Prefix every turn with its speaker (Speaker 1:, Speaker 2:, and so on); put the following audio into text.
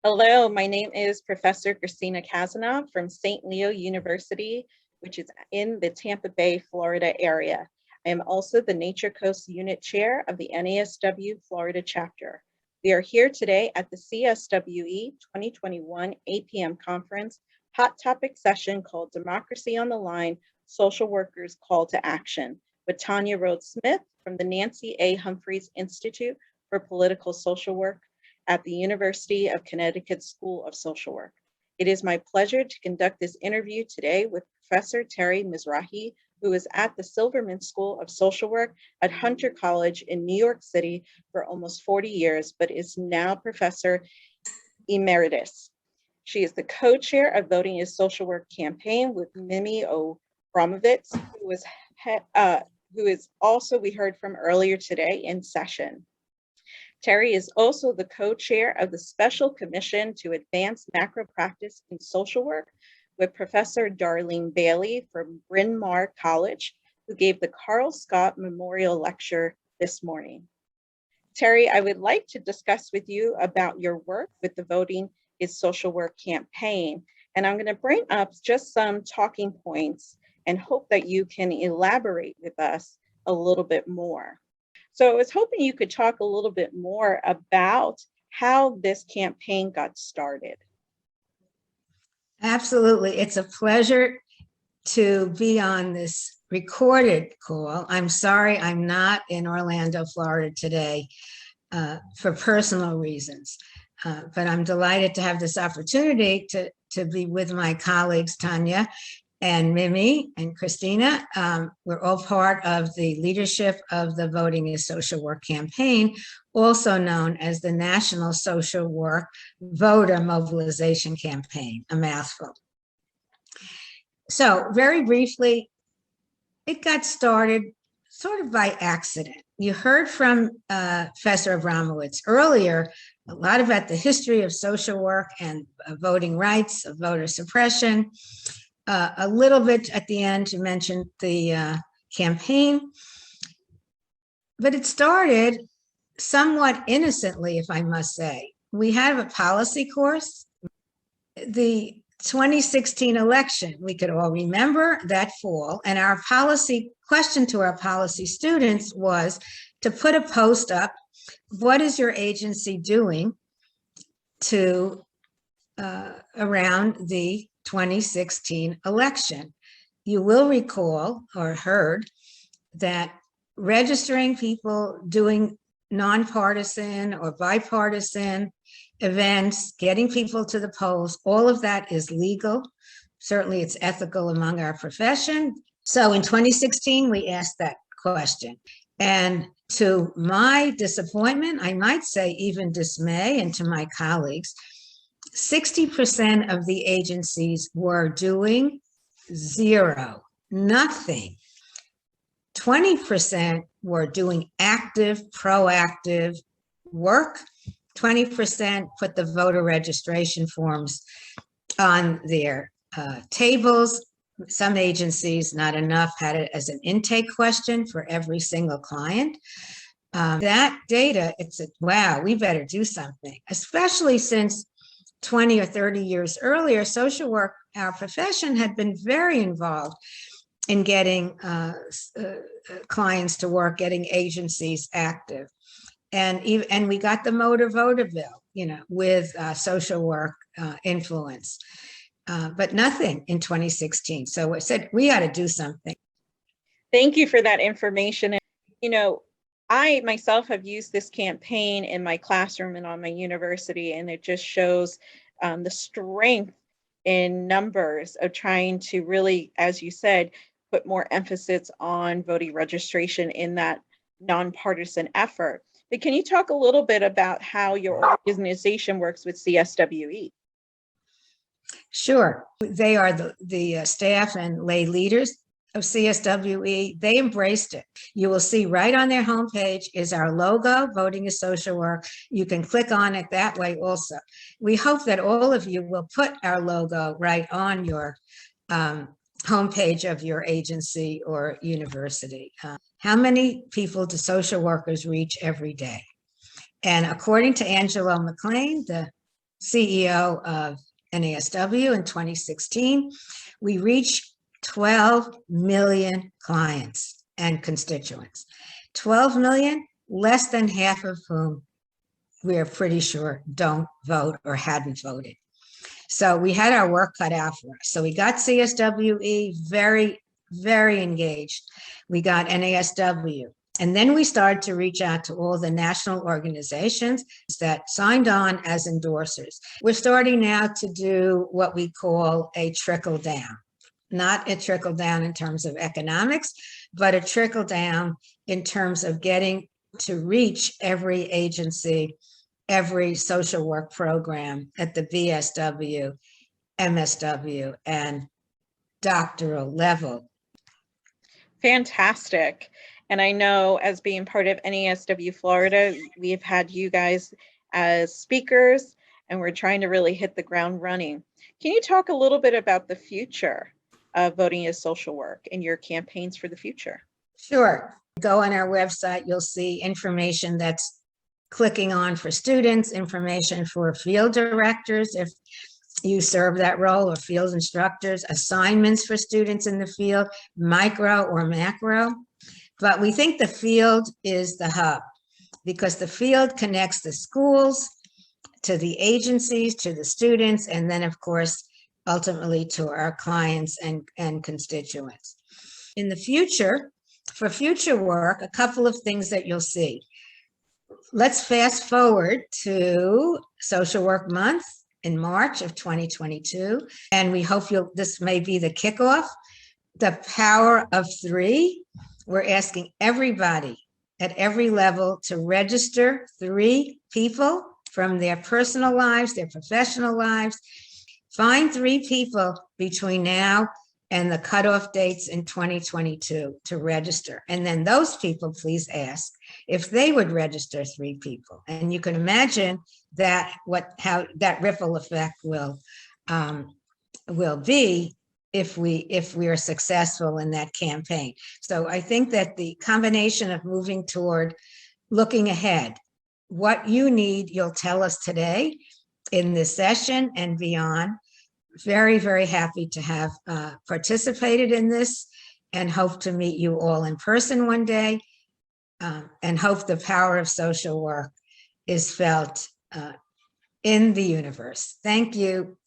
Speaker 1: Hello, my name is Professor Christina Kazanov from St. Leo University, which is in the Tampa Bay, Florida area. I am also the Nature Coast Unit Chair of the NASW Florida chapter. We are here today at the CSWE 2021 APM conference hot topic session called Democracy on the Line, Social Workers Call to Action with Tanya Rhodes-Smith from the Nancy A. Humphreys Institute for Political Social Work at the University of Connecticut School of Social Work. It is my pleasure to conduct this interview today with Professor Terry Mizrahi, who is at the Silverman School of Social Work at Hunter College in New York City for almost 40 years, but is now Professor Emeritus. She is the co-chair of Voting is Social Work campaign with Mimi Obramovitz, who is also, we heard from earlier today in session. Terry is also the co-chair of the Special Commission to Advance Macro Practice in Social Work with Professor Darlene Bailey from Bryn Mawr College, who gave the Carl Scott Memorial Lecture this morning. Terry, I would like to discuss with you about your work with the Voting is Social Work campaign, and I'm going to bring up just some talking points and hope that you can elaborate with us a little bit more. So I was hoping you could talk a little bit more about how this campaign got started.
Speaker 2: Absolutely. It's a pleasure to be on this recorded call. I'm sorry I'm not in Orlando, Florida today for personal reasons, but I'm delighted to have this opportunity to be with my colleagues, Tanya and Mimi and Christina. We're all part of the leadership of the Voting is Social Work campaign, also known as the National Social Work Voter Mobilization Campaign, a mouthful. So very briefly, it got started sort of by accident. You heard from Professor Abramowitz earlier a lot about the history of social work and voting rights, of voter suppression. A little bit at the end, you mentioned the campaign, but it started somewhat innocently, if I must say. We have a policy course. The 2016 election, we could all remember that fall, and our policy question to our policy students was to put a post up, what is your agency doing to around the 2016 election? You will recall or heard that registering people, doing nonpartisan or bipartisan events, getting people to the polls, all of that is legal. Certainly it's ethical among our profession. So in 2016, we asked that question. And to my disappointment, I might say even dismay, and to my colleagues, 60% of the agencies were doing zero, nothing. 20% were doing active, proactive work. 20% put the voter registration forms on their tables. Some agencies, not enough, had it as an intake question for every single client. That data, it's wow, we better do something, especially since 20 or 30 years earlier, social work, our profession, had been very involved in getting clients to work, getting agencies active. And we got the motor voter bill, with social work influence, but nothing in 2016. So I said, we got to do something.
Speaker 1: Thank you for that information. And, I myself have used this campaign in my classroom and on my university, and it just shows the strength in numbers of trying to really, as you said, put more emphasis on voting registration in that nonpartisan effort. But can you talk a little bit about how your organization works with CSWE?
Speaker 2: Sure. They are the staff and lay leaders of CSWE. They embraced it. You will see right on their homepage is our logo, Voting is Social Work. You can click on it that way also. We hope that all of you will put our logo right on your homepage of your agency or university. How many people do social workers reach every day? And according to Angelo McLean, the CEO of NASW in 2016, we reached 12 million clients and constituents. 12 million, less than half of whom we're pretty sure don't vote or hadn't voted. So we had our work cut out for us. So we got CSWE very, very engaged. We got NASW. And then we started to reach out to all the national organizations that signed on as endorsers. We're starting now to do what we call a trickle down, not a trickle down in terms of economics, but a trickle down in terms of getting to reach every agency, every social work program at the BSW, MSW, and doctoral level.
Speaker 1: Fantastic. And I know, as being part of NASW Florida, we have had you guys as speakers, and we're trying to really hit the ground running. Can you talk a little bit about the future of voting as social work and your campaigns for the future?
Speaker 2: Sure. Go on our website, you'll see information that's clicking on for students, information for field directors if you serve that role, or field instructors, assignments for students in the field, micro or macro. But we think the field is the hub, because the field connects the schools to the agencies, to the students, and then, of course, ultimately to our clients and constituents. In the future, for future work, a couple of things that you'll see. Let's fast forward to Social Work Month in March of 2022, and we hope this may be the kickoff. The power of three. We're asking everybody at every level to register 3 people from their personal lives, their professional lives. Find 3 people between now and the cutoff dates in 2022 to register. And then those people, please ask if they would register 3 people. And you can imagine that how that ripple effect will be if we are successful in that campaign. So I think that the combination of moving toward looking ahead, what you need, you'll tell us today in this session and beyond. Very, very happy to have participated in this, and hope to meet you all in person one day, and hope the power of social work is felt in the universe. Thank you.